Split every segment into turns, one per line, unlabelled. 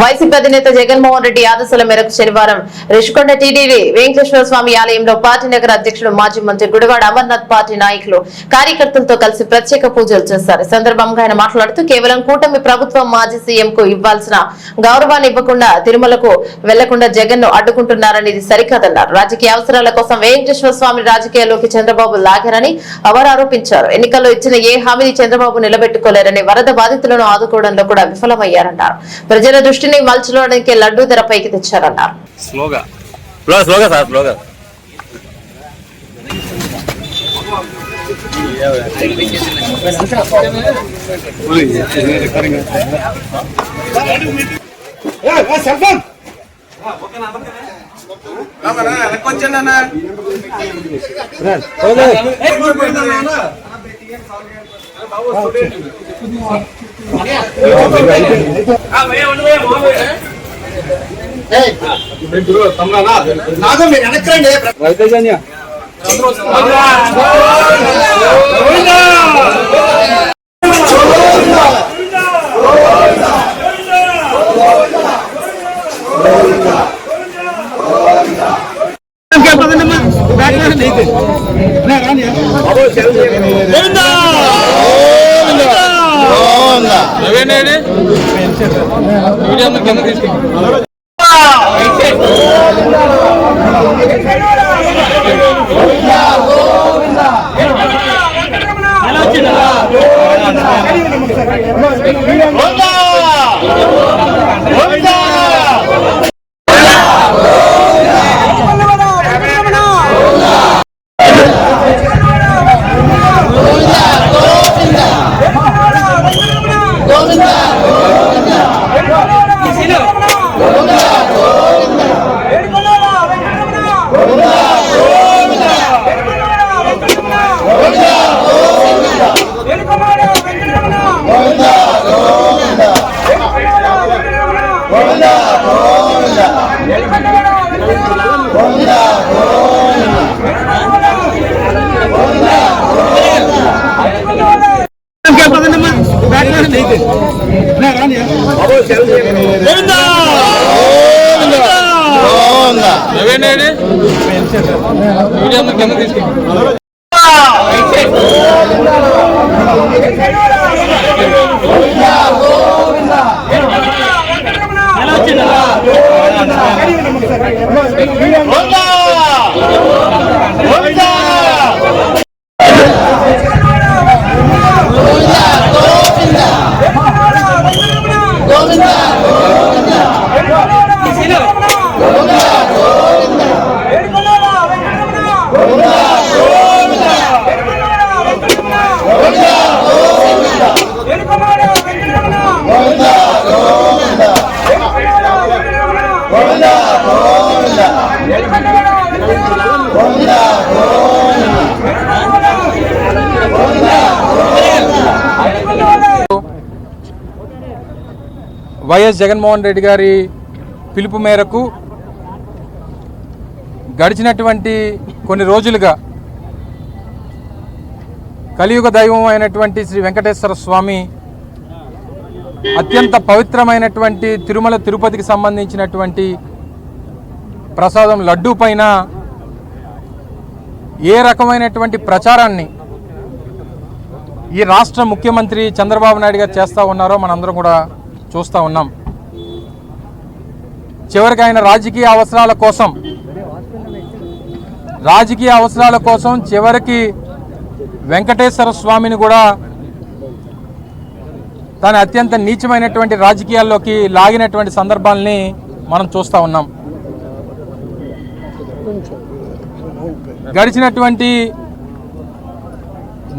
YCP అధినేత జగన్మోహన్ రెడ్డి ఆదేశాల మేరకు శనివారం రిషికొండ టీడీవీ వెంకటేశ్వర స్వామి ఆలయంలో పార్టీ నగర అధ్యక్షుడు మాజీ మంత్రి గుడివాడ అమర్నాథ్ పార్టీ నాయకులు కార్యకర్తలతో కలిసి ప్రత్యేక పూజలు చేశారు. ఈ సందర్భంగా ఆయన మాట్లాడుతూ కేవలం కూటమి ప్రభుత్వం మాజీ సీఎం కు ఇవ్వాల్సిన గౌరవాన్ని ఇవ్వకుండా తిరుమలకు వెళ్లకుండా జగన్ ను అడ్డుకుంటున్నారని ఇది సరికాదన్నారు. రాజకీయ అవసరాల కోసం వెంకటేశ్వర స్వామి రాజకీయాల్లోకి చంద్రబాబు లాగారని వారు ఆరోపించారు. ఎన్నికల్లో ఇచ్చిన ఏ హామీని చంద్రబాబు నిలబెట్టుకోలేరని, వరద బాధితులను ఆదుకోవడంలో కూడా విఫలమయ్యారన్నారు. ప్రజల దృష్టిని మలచడానికి లడ్డూ ధరపైకి తెచ్చారన్నారు.
వైఎస్ జగన్మోహన్ రెడ్డి గారి పిలుపు మేరకు గడిచినటువంటి కొన్ని రోజులుగా కలియుగ దైవం అయినటువంటి శ్రీ వెంకటేశ్వర స్వామి అత్యంత పవిత్రమైనటువంటి తిరుమల తిరుపతికి సంబంధించినటువంటి ప్రసాదం లడ్డూ పైన ఏ రకమైనటువంటి ప్రచారాన్ని ఈ రాష్ట్ర ముఖ్యమంత్రి చంద్రబాబు నాయుడు గారు చేస్తూ ఉన్నారో మనందరం కూడా చూస్తూ ఉన్నాం. చివరికి ఆయన రాజకీయ అవసరాల కోసం చివరికి వెంకటేశ్వర స్వామిని కూడా తన అత్యంత నీచమైనటువంటి రాజకీయాల్లోకి లాగినటువంటి సందర్భాల్ని మనం చూస్తూ ఉన్నాం. గడిచినటువంటి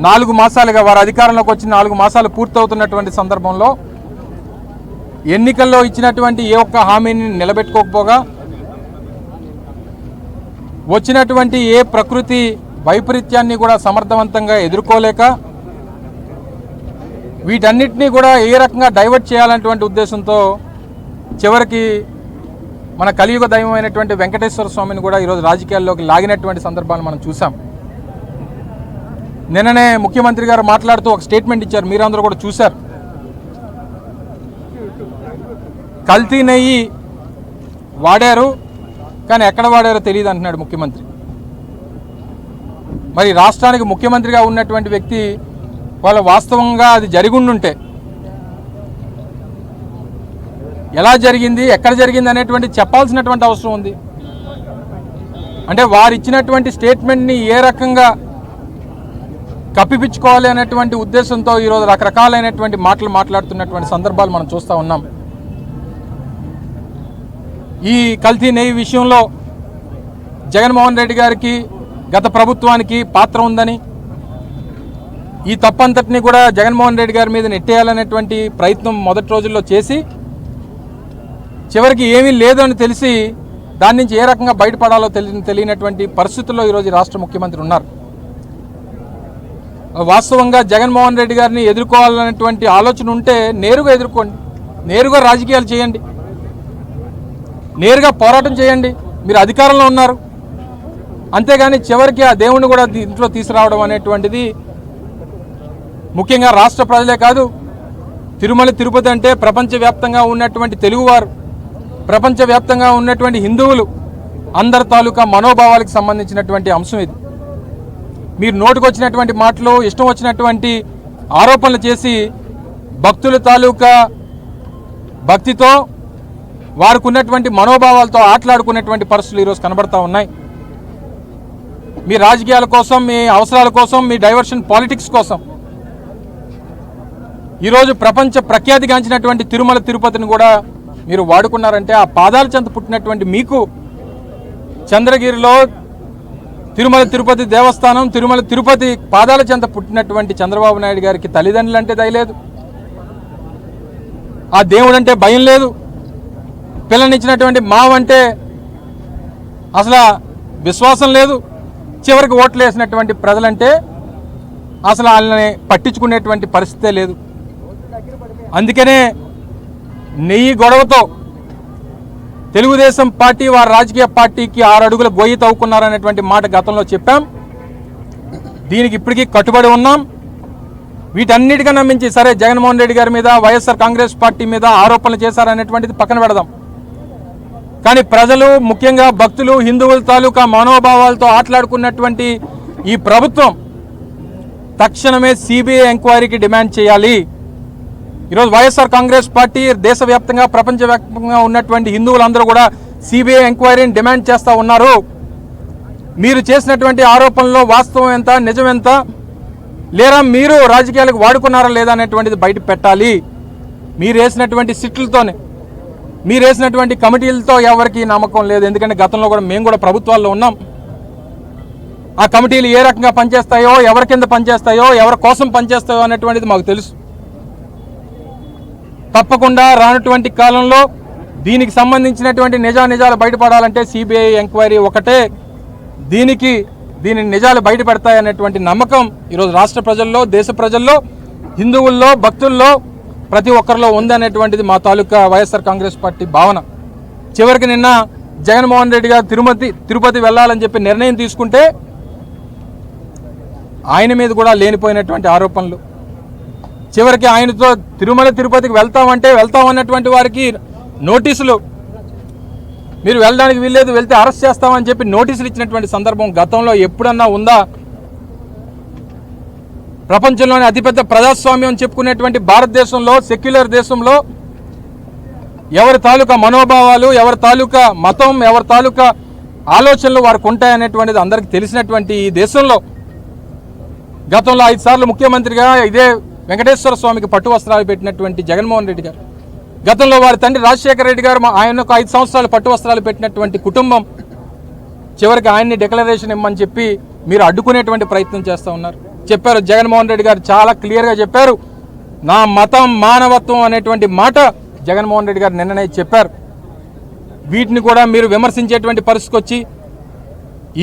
4 మాసాలుగా వారు అధికారంలోకి వచ్చి 4 మాసాలు పూర్తవుతున్నటువంటి సందర్భంలో ఎన్నికల్లో ఇచ్చినటువంటి ఏ ఒక్క హామీని నిలబెట్టుకోకపోగా వచ్చినటువంటి ఏ ప్రకృతి వైపరీత్యాన్ని కూడా సమర్థవంతంగా ఎదుర్కోలేక వీటన్నిటినీ కూడా ఏ రకంగా డైవర్ట్ చేయాలనేటువంటి ఉద్దేశంతో చివరికి మన కలియుగ దైవమైనటువంటి వెంకటేశ్వర స్వామిని కూడా ఈరోజు రాజకీయాల్లోకి లాగినటువంటి సందర్భాలు మనం చూసాం. నిన్ననే ముఖ్యమంత్రి గారు మాట్లాడుతూ ఒక స్టేట్మెంట్ ఇచ్చారు, మీరందరూ కూడా చూశారు. కల్తీ నెయ్యి వాడారు, కానీ ఎక్కడ వాడారో తెలియదు అంటున్నాడు ముఖ్యమంత్రి. మరి రాష్ట్రానికి ముఖ్యమంత్రిగా ఉన్నటువంటి వ్యక్తి వాళ్ళ వాస్తవంగా అది జరిగుండుంటే ఎలా జరిగింది, ఎక్కడ జరిగింది అనేటువంటి చెప్పాల్సినటువంటి అవసరం ఉంది. అంటే వారు ఇచ్చినటువంటి స్టేట్మెంట్ని ఏ రకంగా కప్పిపుచ్చుకోవాలి అనేటువంటి ఉద్దేశంతో ఈరోజు రకరకాలైనటువంటి మాటలు మాట్లాడుతున్నటువంటి సందర్భాలు మనం చూస్తూ ఉన్నాం. ఈ కల్తీ నెయ్యి విషయంలో జగన్మోహన్ రెడ్డి గారికి, గత ప్రభుత్వానికి పాత్ర ఉందని, ఈ తప్పంతటిని కూడా జగన్మోహన్ రెడ్డి గారి మీద నెట్టేయాలనేటువంటి ప్రయత్నం మొదటి రోజుల్లో చేసి చివరికి ఏమీ లేదు అని తెలిసి దాని నుంచి ఏ రకంగా బయటపడాలో తెలియనటువంటి పరిస్థితుల్లో ఈరోజు రాష్ట్ర ముఖ్యమంత్రి ఉన్నారు. వాస్తవంగా జగన్మోహన్ రెడ్డి గారిని ఎదుర్కోవాలనేటువంటి ఆలోచన ఉంటే నేరుగా ఎదుర్కోండి, నేరుగా రాజకీయాలు చేయండి, నేరుగా పోరాటం చేయండి. మీరు అధికారంలో ఉన్నారు, అంతేగాని చివరికి ఆ దేవుణ్ణి కూడా ఇంట్లో తీసుకురావడం అనేటువంటిది ముఖ్యంగా రాష్ట్ర ప్రజలే కాదు, తిరుమల తిరుపతి అంటే ప్రపంచవ్యాప్తంగా ఉన్నటువంటి తెలుగువారు, ప్రపంచవ్యాప్తంగా ఉన్నటువంటి హిందువులు అందరి తాలూకా మనోభావాలకు సంబంధించినటువంటి అంశం ఇది. మీరు నోటుకొచ్చినటువంటి మాటలు, ఇష్టం వచ్చినటువంటి ఆరోపణలు చేసి భక్తుల తాలూకా భక్తితో, వారికి ఉన్నటువంటి మనోభావాలతో ఆటలాడుకునేటువంటి పరిస్థితులు ఈరోజు కనబడతా ఉన్నాయి. మీ రాజకీయాల కోసం, మీ అవసరాల కోసం, మీ డైవర్షన్ పాలిటిక్స్ కోసం ఈరోజు ప్రపంచ ప్రఖ్యాతిగాంచినటువంటి తిరుమల తిరుపతిని కూడా మీరు వాడుకున్నారంటే ఆ పాదాల చెంత పుట్టినటువంటి మీకు చంద్రగిరిలో తిరుమల తిరుపతి దేవస్థానం, తిరుమల తిరుపతి పాదాల చెంత పుట్టినటువంటి చంద్రబాబు నాయుడు గారికి తల్లిదండ్రులు అంటే దయలేదు, ఆ దేవుడు అంటే భయం లేదు, పిల్లనిచ్చినటువంటి మావంటే అసలు విశ్వాసం లేదు, చివరికి ఓట్లు వేసినటువంటి ప్రజలంటే అసలు వాళ్ళని పట్టించుకునేటువంటి పరిస్థితే లేదు. అందుకనే నెయ్యి గొడవతో తెలుగుదేశం పార్టీ వారి రాజకీయ పార్టీకి 6 అడుగుల గొయ్యి తవ్వుకున్నారనేటువంటి మాట గతంలో చెప్పాం. దీనికి ఇప్పటికీ కట్టుబడి ఉన్నాం. వీటన్నిటికన్నా మించి సరే జగన్మోహన్ రెడ్డి గారి మీద, వైఎస్ఆర్ కాంగ్రెస్ పార్టీ మీద ఆరోపణలు చేశారనేటువంటిది పక్కన పెడదాం, కానీ ప్రజలు, ముఖ్యంగా భక్తులు, హిందువుల తాలూకా మనోభావాలతో ఆటలాడుకున్నటువంటి ఈ ప్రభుత్వం తక్షణమే సిబిఐ ఎంక్వైరీకి డిమాండ్ చేయాలి. ఈరోజు వైఎస్ఆర్ కాంగ్రెస్ పార్టీ దేశవ్యాప్తంగా, ప్రపంచవ్యాప్తంగా ఉన్నటువంటి హిందువులందరూ కూడా సిబిఐ ఎంక్వైరీని డిమాండ్ చేస్తూ ఉన్నారు. మీరు చేసినటువంటి ఆరోపణలో వాస్తవం ఎంత, నిజం ఎంత, లేదా మీరు రాజకీయాలకు వాడుకున్నారా లేదా అనేటువంటిది బయట పెట్టాలి. మీరు వేసినటువంటి సిట్లతోనే, మీరు వేసినటువంటి కమిటీలతో ఎవరికి నమ్మకం లేదు. ఎందుకంటే గతంలో కూడా మేము కూడా ప్రభుత్వాల్లో ఉన్నాం. ఆ కమిటీలు ఏ రకంగా పనిచేస్తాయో, ఎవరి కింద పనిచేస్తాయో, ఎవరి కోసం పనిచేస్తాయో అనేటువంటిది మాకు తెలుసు. తప్పకుండా రానటువంటి కాలంలో దీనికి సంబంధించినటువంటి నిజాలు బయటపడాలంటే సిబిఐ ఎంక్వైరీ ఒకటే దీని నిజాలు బయటపడతాయనేటువంటి నమ్మకం ఈరోజు రాష్ట్ర ప్రజల్లో, దేశ ప్రజల్లో, హిందువుల్లో, భక్తుల్లో ప్రతి ఒక్కరిలో ఉందనేటువంటిది మా తాలూకా వైఎస్ఆర్ కాంగ్రెస్ పార్టీ భావన. చివరికి నిన్న జగన్మోహన్ రెడ్డి గారు తిరుపతి వెళ్ళాలని చెప్పి నిర్ణయం తీసుకుంటే ఆయన మీద కూడా లేనిపోయినటువంటి ఆరోపణలు, చివరికి ఆయనతో తిరుమల తిరుపతికి వెళ్తామన్నటువంటి వారికి నోటీసులు, మీరు వెళ్ళడానికి వీల్లేదు, వెళ్తే అరెస్ట్ చేస్తామని చెప్పి నోటీసులు ఇచ్చినటువంటి సందర్భం గతంలో ఎప్పుడన్నా ఉందా? ప్రపంచంలోని అతిపెద్ద ప్రజాస్వామ్యం చెప్పుకునేటువంటి భారతదేశంలో, సెక్యులర్ దేశంలో ఎవరి తాలూకా మనోభావాలు, ఎవరి తాలూకా మతం, ఎవరి తాలూకా ఆలోచనలు వారికి ఉంటాయనేటువంటిది అందరికీ తెలిసినటువంటి ఈ దేశంలో గతంలో 5 సార్లు ముఖ్యమంత్రిగా ఇదే వెంకటేశ్వర స్వామికి పట్టు వస్త్రాలు పెట్టినటువంటి జగన్మోహన్ రెడ్డి గారు, గతంలో వారి తండ్రి రాజశేఖర రెడ్డి గారు ఆయనకు 5 సంవత్సరాలు పట్టు వస్త్రాలు పెట్టినటువంటి కుటుంబం చివరికి ఆయన్ని డిక్లరేషన్ ఇమ్మని చెప్పి మీరు అడ్డుకునేటువంటి ప్రయత్నం చేస్తూ ఉన్నారు. చెప్పారు జగన్మోహన్ రెడ్డి గారు, చాలా క్లియర్గా చెప్పారు, నా మతం మానవత్వం అనేటువంటి మాట జగన్మోహన్ రెడ్డి గారు నిన్ననే చెప్పారు. వీటిని కూడా మీరు విమర్శించేటువంటి పరిస్థితికి వచ్చి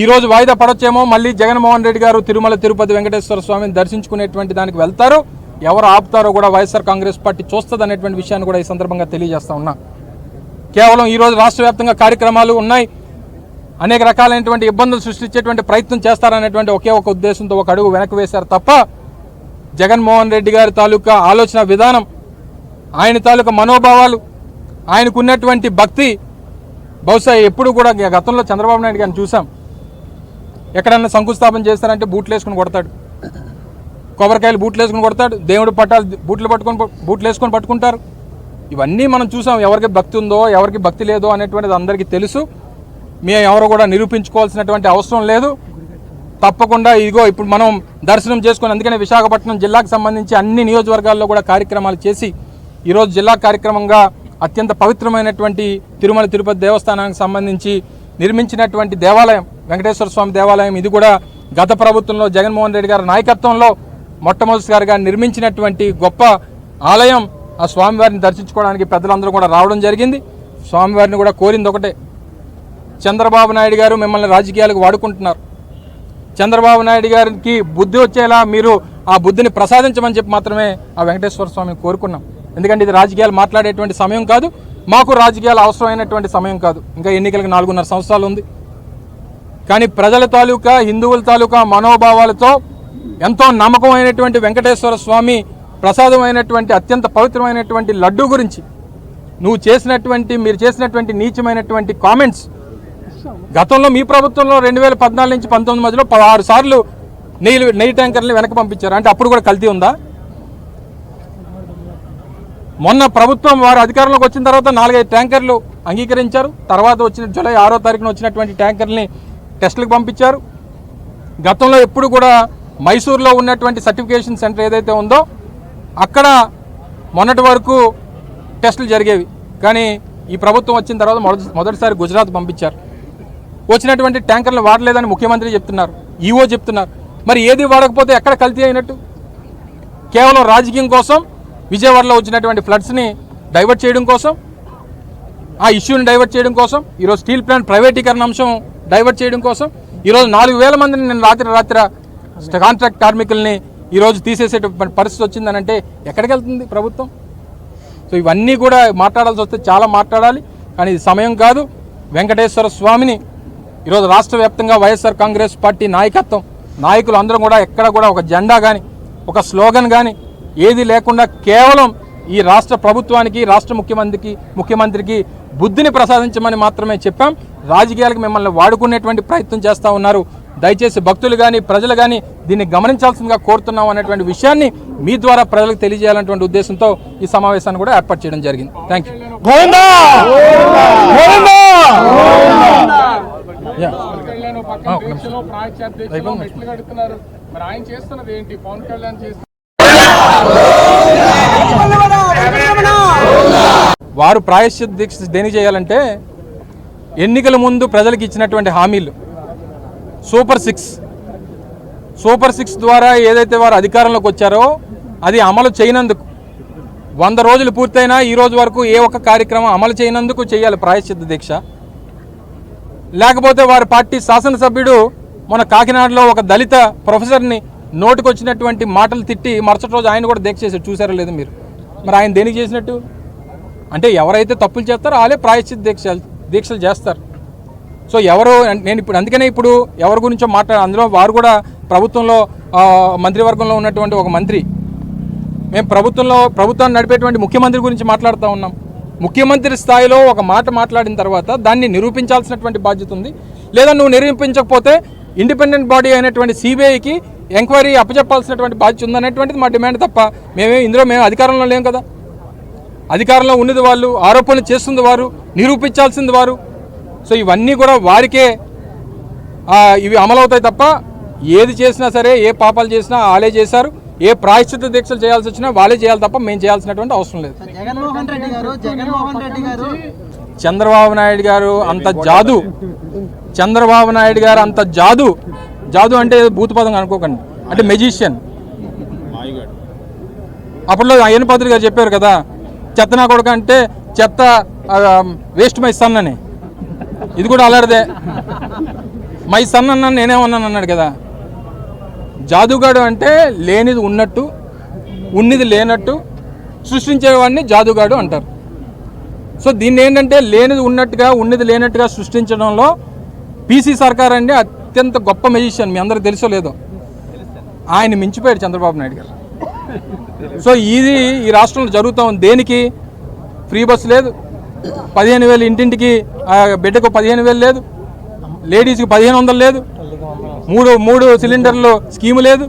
ఈరోజు వాయిదా పడొచ్చేమో, మళ్ళీ జగన్మోహన్ రెడ్డి గారు తిరుమల తిరుపతి వెంకటేశ్వర స్వామిని దర్శించుకునేటువంటి దానికి వెళ్తారు, ఎవరు ఆపుతారో కూడా వైఎస్ఆర్ కాంగ్రెస్ పార్టీ చూస్తుంది అనేటువంటి విషయాన్ని కూడా ఈ సందర్భంగా తెలియజేస్తా ఉన్నా. కేవలం ఈరోజు రాష్ట్ర వ్యాప్తంగా కార్యక్రమాలు ఉన్నాయి, అనేక రకాలైనటువంటి ఇబ్బందులు సృష్టించేటువంటి ప్రయత్నం చేస్తారనేటువంటి ఒకే ఒక ఉద్దేశంతో ఒక అడుగు వెనక్కి వేశారు తప్ప జగన్మోహన్ రెడ్డి గారి తాలూకా ఆలోచన విధానం, ఆయన తాలూకా మనోభావాలు, ఆయనకున్నటువంటి భక్తి బహుశా ఎప్పుడు కూడా గతంలో చంద్రబాబు నాయుడు గారిని చూసాం. ఎక్కడన్నా శంకుస్థాపన చేస్తారంటే బూట్లు వేసుకుని కొడతాడు, కొబ్బరికాయలు బూట్లు వేసుకుని కొడతాడు, దేవుడు పట్టాలు బూట్లు వేసుకొని పట్టుకుంటారు. ఇవన్నీ మనం చూసాం. ఎవరికి భక్తి ఉందో ఎవరికి భక్తి లేదో అనేటువంటిది అందరికీ తెలుసు. మేము ఎవరు కూడా నిరూపించుకోవాల్సినటువంటి అవసరం లేదు. తప్పకుండా ఇదిగో ఇప్పుడు మనం దర్శనం చేసుకొని, అందుకనే విశాఖపట్నం జిల్లాకు సంబంధించి అన్ని నియోజకవర్గాల్లో కూడా కార్యక్రమాలు చేసి ఈరోజు జిల్లా కార్యక్రమంగా అత్యంత పవిత్రమైనటువంటి తిరుమల తిరుపతి దేవస్థానానికి సంబంధించి నిర్మించినటువంటి దేవాలయం వెంకటేశ్వర స్వామి దేవాలయం, ఇది కూడా గత ప్రభుత్వంలో జగన్మోహన్ రెడ్డి గారి నాయకత్వంలో మొట్టమొదటిసారిగా నిర్మించినటువంటి గొప్ప ఆలయం. ఆ స్వామివారిని దర్శించుకోవడానికి పెద్దలందరూ కూడా రావడం జరిగింది. స్వామివారిని కూడా కోరింది ఒకటే, చంద్రబాబు నాయుడు గారు మిమ్మల్ని రాజకీయాలకు వాడుకుంటున్నారు. చంద్రబాబు నాయుడు గారికి బుద్ధి వచ్చేలా మీరు ఆ బుద్ధిని ప్రసాదించమని చెప్పి మాత్రమే ఆ వెంకటేశ్వర స్వామిని కోరుకున్నాం. ఎందుకంటే ఇది రాజకీయాలు మాట్లాడేటువంటి సమయం కాదు, మాకు రాజకీయాలు అవసరమైనటువంటి సమయం కాదు. ఇంకా ఎన్నికలకు 4.5 సంవత్సరాలు ఉంది. కానీ ప్రజల తాలూకా, హిందువుల తాలూకా మనోభావాలతో ఎంతో నమ్మకమైనటువంటి వెంకటేశ్వర స్వామి ప్రసాదమైనటువంటి అత్యంత పవిత్రమైనటువంటి లడ్డూ గురించి మీరు చేసినటువంటి నీచమైనటువంటి కామెంట్స్ గతంలో మీ ప్రభుత్వంలో 2014 నుంచి 19 మధ్యలో 16 సార్లు నెయ్యి ట్యాంకర్లు వెనక్కి పంపించారు. అంటే అప్పుడు కూడా కల్తీ ఉందా? మొన్న ప్రభుత్వం వారు అధికారంలోకి వచ్చిన తర్వాత 4-5 ట్యాంకర్లు అంగీకరించారు. తర్వాత వచ్చిన జూలై 6వ తారీఖున వచ్చినటువంటి ట్యాంకర్ని టెస్టులకు పంపించారు. గతంలో ఎప్పుడు కూడా మైసూర్లో ఉన్నటువంటి సర్టిఫికేషన్ సెంటర్ ఏదైతే ఉందో అక్కడ మొన్నటి వరకు టెస్టులు జరిగేవి. కానీ ఈ ప్రభుత్వం వచ్చిన తర్వాత మొదటిసారి గుజరాత్ పంపించారు. వచ్చినటువంటి ట్యాంకర్లు వాడలేదని ముఖ్యమంత్రి చెప్తున్నారు, ఈవో చెప్తున్నారు. మరి ఏది వాడకపోతే ఎక్కడ కల్తీ అయినట్టు? కేవలం రాజకీయం కోసం, విజయవాడలో వచ్చినటువంటి ఫ్లడ్స్ని డైవర్ట్ చేయడం కోసం, ఆ ఇష్యూని డైవర్ట్ చేయడం కోసం, ఈరోజు స్టీల్ ప్లాంట్ ప్రైవేటీకరణ అంశం డైవర్ట్ చేయడం కోసం, ఈరోజు 4,000 మందిని నేను రాత్రి కాంట్రాక్ట్ కార్మికుల్ని ఈరోజు తీసేసేటువంటి పరిస్థితి వచ్చిందనంటే ఎక్కడికి వెళ్తుంది ప్రభుత్వం? సో ఇవన్నీ కూడా మాట్లాడాల్సి వస్తే చాలా మాట్లాడాలి, కానీ ఇది సమయం కాదు. వెంకటేశ్వర స్వామిని ఈరోజు రాష్ట్ర వ్యాప్తంగా వైఎస్ఆర్ కాంగ్రెస్ పార్టీ నాయకులు అందరం కూడా ఎక్కడ కూడా ఒక జెండా కానీ ఒక స్లోగన్ కానీ ఏది లేకుండా కేవలం ఈ రాష్ట్ర ప్రభుత్వానికి, రాష్ట్ర ముఖ్యమంత్రికి బుద్ధిని ప్రసాదించమని మాత్రమే చెప్పాం. రాజకీయాలకు మిమ్మల్ని వాడుకునేటువంటి ప్రయత్నం చేస్తూ ఉన్నారు. దయచేసి భక్తులు కానీ ప్రజలు కానీ దీన్ని గమనించాల్సిందిగా కోరుతున్నాం అనేటువంటి విషయాన్ని మీ ద్వారా ప్రజలకు తెలియజేయాలనేటువంటి ఉద్దేశంతో ఈ సమావేశాన్ని కూడా ఏర్పాటు చేయడం జరిగింది. థ్యాంక్ వారు ప్రాయశ్చిత్త దీక్ష దేనికి చేయాలంటే ఎన్నికల ముందు ప్రజలకు ఇచ్చినటువంటి హామీలు సూపర్ సిక్స్ ద్వారా ఏదైతే వారు అధికారంలోకి వచ్చారో అది అమలు చేయనందుకు 100 రోజులు పూర్తయినా ఈ రోజు వరకు ఏ ఒక్క కార్యక్రమం అమలు చేయనందుకు చేయాలి ప్రాయశ్చిత్త దీక్ష. లేకపోతే వారి పార్టీ శాసనసభ్యుడు మన కాకినాడలో ఒక దళిత ప్రొఫెసర్ని నోటికొచ్చినటువంటి మాటలు తిట్టి మరుసటి రోజు ఆయన కూడా దీక్ష చేశారు. చూసారో లేదు మీరు? మరి ఆయన దేనికి చేసినట్టు? అంటే ఎవరైతే తప్పులు చేస్తారో వాళ్ళే ప్రాయశ్చిత్త దీక్షలు చేస్తారు. సో నేను అందుకనే ఇప్పుడు ఎవరి గురించో అందులో వారు కూడా ప్రభుత్వంలో మంత్రివర్గంలో ఉన్నటువంటి ఒక మంత్రి. మేము ప్రభుత్వాన్ని నడిపేటువంటి ముఖ్యమంత్రి గురించి మాట్లాడుతూ ఉన్నాం. ముఖ్యమంత్రి స్థాయిలో ఒక మాట మాట్లాడిన తర్వాత దాన్ని నిరూపించాల్సినటువంటి బాధ్యత ఉంది. లేదా నువ్వు నిరూపించకపోతే ఇండిపెండెంట్ బాడీ అయినటువంటి సిబిఐకి ఎంక్వైరీ అప్పచెప్పాల్సినటువంటి బాధ్యత ఉందనేటువంటిది మా డిమాండ్ తప్ప మేము అధికారంలో లేం కదా. అధికారంలో ఉన్నది వాళ్ళు, ఆరోపణలు చేస్తుంది వారు, నిరూపించాల్సింది వారు. సో ఇవన్నీ కూడా వారికే ఇవి అమలవుతాయి తప్ప ఏది చేసినా సరే, ఏ పాపాలు చేసినా వాళ్ళే చేశారు. ఏ ప్రాయశ్చిత్త దీక్షలు చేయాల్సి వచ్చినా వాళ్ళే చేయాలి తప్ప మేము చేయాల్సినటువంటి అవసరం లేదు. చంద్రబాబు నాయుడు గారు అంత జాదు అంటే భూతపదం అనుకోకండి, అంటే మెజిషియన్. అప్పట్లో అయ్యన్ పాత్రి గారు చెప్పారు కదా, చెత్త నా కొడుకు అంటే చెత్త వేస్ట్ మై సన్ అని. ఇది కూడా అలాంటిదే. మై సన్ అన్నాను నేనేమన్నాను అన్నాడు కదా. జాదుగాడు అంటే లేనిది ఉన్నట్టు, ఉన్నది లేనట్టు సృష్టించేవాడిని జాదుగాడు అంటారు. సో దీన్ని ఏంటంటే లేనిది ఉన్నట్టుగా, ఉన్నది లేనట్టుగా సృష్టించడంలో పీసీ సర్కార్ అండి అత్యంత గొప్ప మెజిషియన్. మీ అందరికి తెలుసో లేదో, ఆయన మించిపోయాడు చంద్రబాబు నాయుడు గారు. సో ఇది ఈ రాష్ట్రంలో జరుగుతూ ఉంది. దేనికి? ఫ్రీ బస్ లేదు, 15,000 ఇంటింటికి బిడ్డకు 15,000 లేదు, లేడీస్కి 1,500 లేదు, మూడు సిలిండర్లు స్కీము లేదు,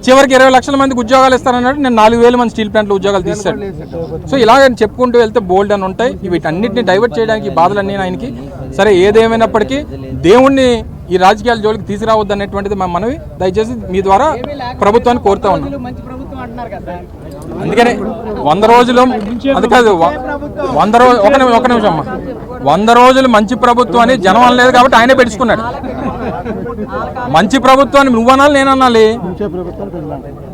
చివరికి 20 లక్షల మందికి ఉద్యోగాలు ఇస్తారన్నాడు. నేను 4,000 మంది స్టీల్ ప్లాంట్లో ఉద్యోగాలు తీస్తాడు. సో ఇలాగ చెప్పుకుంటూ వెళ్తే బోల్డ్ అని ఉంటాయి. వీటన్నిటిని డైవర్ట్ చేయడానికి ఈ బాధలన్నీ ఆయనకి. సరే ఏదేమైనప్పటికీ దేవుణ్ణి ఈ రాజకీయాల జోలికి తీసుకురావద్దు అనేటువంటిది మా మనవి. దయచేసి మీ ద్వారా ప్రభుత్వాన్ని కోరుతా ఉన్నాం. అందుకనే 100 రోజులు అది కాదు, 100 రోజులు ఒక నిమిషం అమ్మా, 100 రోజులు మంచి ప్రభుత్వం అని జనం అనలేదు కాబట్టి ఆయనే పెట్టుకున్నాడు. మంచి ప్రభుత్వాన్ని నువ్వు అనాలి, నేను అనాలి.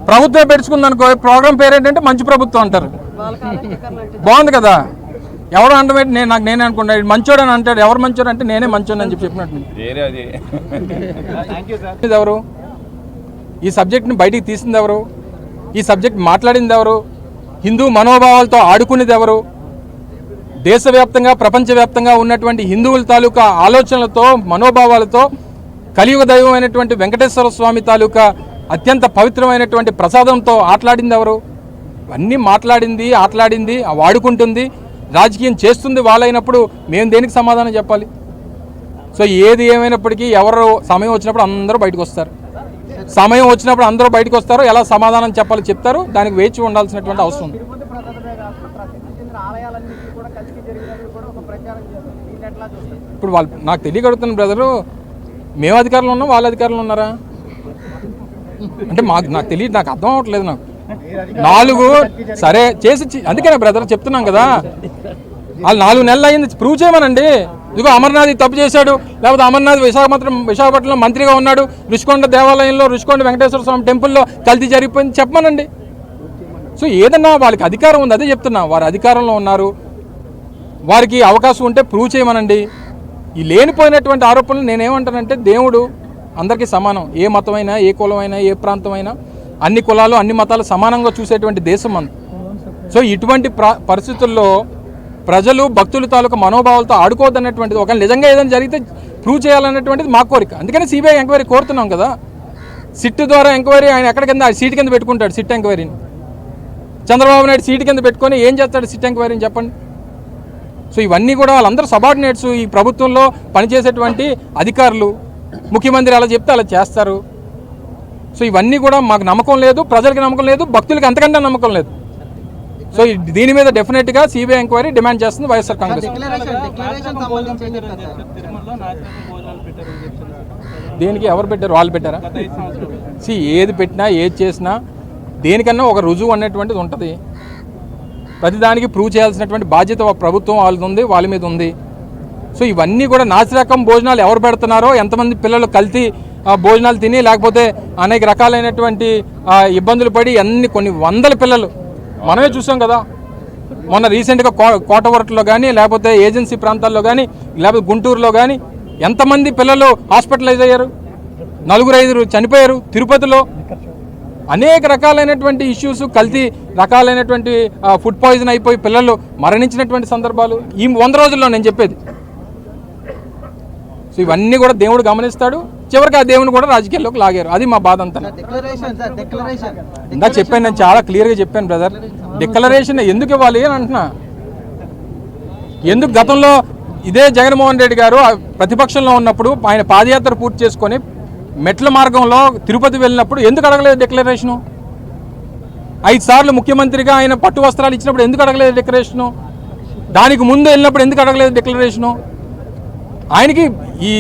ప్రభుత్వం పెట్టుకుంది అనుకో, ప్రోగ్రామ్ పేరు ఏంటంటే మంచి ప్రభుత్వం అంటారు. బాగుంది కదా. ఎవరు అంటే నేనే అనుకుంటా మంచోడు అని అంటాడు. ఎవరు మంచోడు అంటే నేనే మంచోడు అని చెప్పినట్టు. ఎవరు ఈ సబ్జెక్ట్ని బయటికి తీసింది ఎవరు? ఈ సబ్జెక్ట్ మాట్లాడింది ఎవరు? హిందూ మనోభావాలతో ఆడుకునేది ఎవరు? దేశవ్యాప్తంగా ప్రపంచవ్యాప్తంగా ఉన్నటువంటి హిందువుల తాలూకా ఆలోచనలతో మనోభావాలతో కలియుగ దైవమైనటువంటి వెంకటేశ్వర స్వామి తాలూకా అత్యంత పవిత్రమైనటువంటి ప్రసాదంతో ఆటలాడింది ఎవరు? అన్నీ ఆటలాడింది వాడుకుంటుంది, రాజకీయం చేస్తుంది వాళ్ళైనప్పుడు మేము దేనికి సమాధానం చెప్పాలి? సో ఏది ఏమైనప్పటికీ ఎవరు సమయం వచ్చినప్పుడు అందరూ బయటకు వస్తారు. సమయం వచ్చినప్పుడు అందరూ బయటకు వస్తారు. ఎలా సమాధానం చెప్పాలో చెప్తారు. దానికి వేచి ఉండాల్సినటువంటి అవసరం ఉంది. ఇప్పుడు వాళ్ళు నాకు తెలియగలుగుతున్న బ్రదరు, మేము అధికారులు ఉన్నాం, వాళ్ళ అధికారులు ఉన్నారా అంటే నాకు తెలియదు, నాకు అర్థం అవ్వట్లేదు. నాకు 4 సరే చేసి అందుకనే బ్రదర్ చెప్తున్నాం కదా, వాళ్ళు 4 నెలలు అయింది, ప్రూవ్ చేయమనండి. ఇదిగో అమర్నాథ్ తప్పు చేశాడు, లేకపోతే అమర్నాథ్ విశాఖపట్నంలో మంత్రిగా ఉన్నాడు, రుషికొండ దేవాలయంలో రుషికొండ వెంకటేశ్వర స్వామి టెంపుల్లో కల్తీ జరిగిపోయింది చెప్పమనండి. సో ఏదన్నా వాళ్ళకి అధికారం ఉంది, అదే చెప్తున్నా. వారు అధికారంలో ఉన్నారు, వారికి అవకాశం ఉంటే ప్రూవ్ చేయమనండి. ఈ లేనిపోయినటువంటి ఆరోపణలు నేనేమంటానంటే, దేవుడు అందరికీ సమానం. ఏ మతమైనా, ఏ కులమైనా, ఏ ప్రాంతమైనా అన్ని కులాలు అన్ని మతాలు సమానంగా చూసేటువంటి దేశం అంది. సో ఇటువంటి పరిస్థితుల్లో ప్రజలు భక్తుల తాలూకా మనోభావాలతో ఆడుకోవద్దన్నటువంటిది, ఒకవేళ నిజంగా ఏదైనా జరిగితే ప్రూవ్ చేయాలన్నటువంటిది మా కోరిక. అందుకని సిబిఐ ఎంక్వైరీ కోరుతున్నాం కదా. సిట్ ద్వారా ఎంక్వైరీ ఆయన ఎక్కడ కింద సీటు కింద పెట్టుకుంటాడు సిట్ ఎంక్వైరీని. చంద్రబాబు నాయుడు సీటు కింద పెట్టుకొని ఏం చేస్తాడు సిట్ ఎంక్వైరీని చెప్పండి. సో ఇవన్నీ కూడా వాళ్ళందరూ సబార్డినేట్స్, ఈ ప్రభుత్వంలో పనిచేసేటువంటి అధికారులు. ముఖ్యమంత్రి అలా చెప్తే అలా చేస్తారు. సో ఇవన్నీ కూడా మాకు నమ్మకం లేదు, ప్రజలకి నమ్మకం లేదు, భక్తులకి అంతకంటే నమ్మకం లేదు. సో దీని మీద డెఫినెట్గా సిబిఐ ఎంక్వైరీ డిమాండ్ చేస్తుంది వైఎస్ఆర్ కాంగ్రెస్. దేనికి ఎవరు పెట్టారు? వాళ్ళు పెట్టారా? ఏది పెట్టినా ఏది చేసినా దేనికన్నా ఒక రుజువు అనేటువంటిది ఉంటుంది. ప్రతిదానికి ప్రూవ్ చేయాల్సినటువంటి బాధ్యత ప్రభుత్వం వాళ్ళది ఉంది, వాళ్ళ మీద ఉంది. సో ఇవన్నీ కూడా నాసిరకం భోజనాలు ఎవరు పెడుతున్నారో, ఎంతమంది పిల్లలు కల్తీ భోజనాలు తిని లేకపోతే అనేక రకాలైనటువంటి ఇబ్బందులు పడి కొన్ని వందల పిల్లలు మనమే చూసాం కదా. మొన్న రీసెంట్గా కోటవరట్లో కానీ, లేకపోతే ఏజెన్సీ ప్రాంతాల్లో కానీ, లేకపోతే గుంటూరులో కానీ ఎంతమంది పిల్లలు హాస్పిటలైజ్ అయ్యారు, 4-5 చనిపోయారు. తిరుపతిలో అనేక రకాలైనటువంటి ఇష్యూస్, కల్తీ రకాలైనటువంటి ఫుడ్ పాయిజన్ అయిపోయి పిల్లలు మరణించినటువంటి సందర్భాలు ఈ 100 రోజుల్లో నేను చెప్పేది. సో ఇవన్నీ కూడా దేవుడు గమనిస్తాడు. చివరికి ఆ దేవుని కూడా రాజకీయాల్లోకి లాగారు. అది మా బాధ అంతా. ఇందా చెప్పాను, నేను చాలా క్లియర్గా చెప్పాను బ్రదర్. డిక్లరేషన్ ఎందుకు ఇవ్వాలి అని అంటున్నా. ఎందుకు గతంలో ఇదే జగన్మోహన్ రెడ్డి గారు ప్రతిపక్షంలో ఉన్నప్పుడు ఆయన పాదయాత్ర పూర్తి చేసుకొని మెట్ల మార్గంలో తిరుపతి వెళ్ళినప్పుడు ఎందుకు అడగలేదు డిక్లరేషను? 5 సార్లు ముఖ్యమంత్రిగా ఆయన పట్టు వస్త్రాలు ఇచ్చినప్పుడు ఎందుకు అడగలేదు డిక్లరేషను? దానికి ముందు వెళ్ళినప్పుడు ఎందుకు అడగలేదు డిక్లరేషను? ఆయనకి ఈ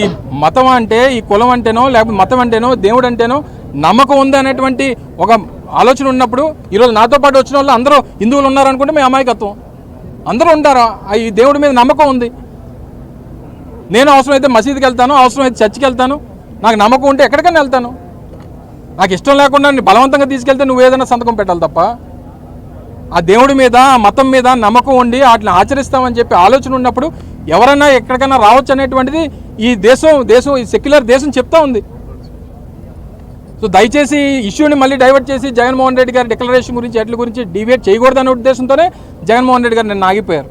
మతం అంటే, ఈ కులం అంటేనో, లేకపోతే మతం అంటేనో, దేవుడు అంటేనో నమ్మకం ఉంది అనేటువంటి ఒక ఆలోచన ఉన్నప్పుడు, ఈరోజు నాతో పాటు వచ్చిన వాళ్ళు అందరూ హిందువులు ఉన్నారనుకుంటే మేము అమాయకత్వం. అందరూ ఉంటారా? ఈ దేవుడి మీద నమ్మకం ఉంది. నేను అవసరమైతే మసీదుకి వెళ్తాను, అవసరమైతే చర్చికి వెళ్తాను. నాకు నమ్మకం ఉంటే ఎక్కడికైనా వెళ్తాను. నాకు ఇష్టం లేకుండా బలవంతంగా తీసుకెళ్తే నువ్వు ఏదైనా సంతకం పెట్టాలి తప్ప, ఆ దేవుడి మీద, ఆ మతం మీద నమ్మకం ఉండి వాటిని ఆచరిస్తామని చెప్పి ఆలోచన ఉన్నప్పుడు ఎవరైనా ఎక్కడికైనా రావచ్చు అనేటువంటిది ఈ దేశం ఈ సెక్యులర్ దేశం చెప్తా ఉంది. సో దయచేసి ఇష్యూని మళ్ళీ డైవర్ట్ చేసి జగన్మోహన్ రెడ్డి గారి డిక్లరేషన్ గురించి ఎట్ల గురించి డివేట్ చేయకూడదనే ఉద్దేశంతోనే జగన్మోహన్ రెడ్డి గారు నిన్న ఆగిపోయారు.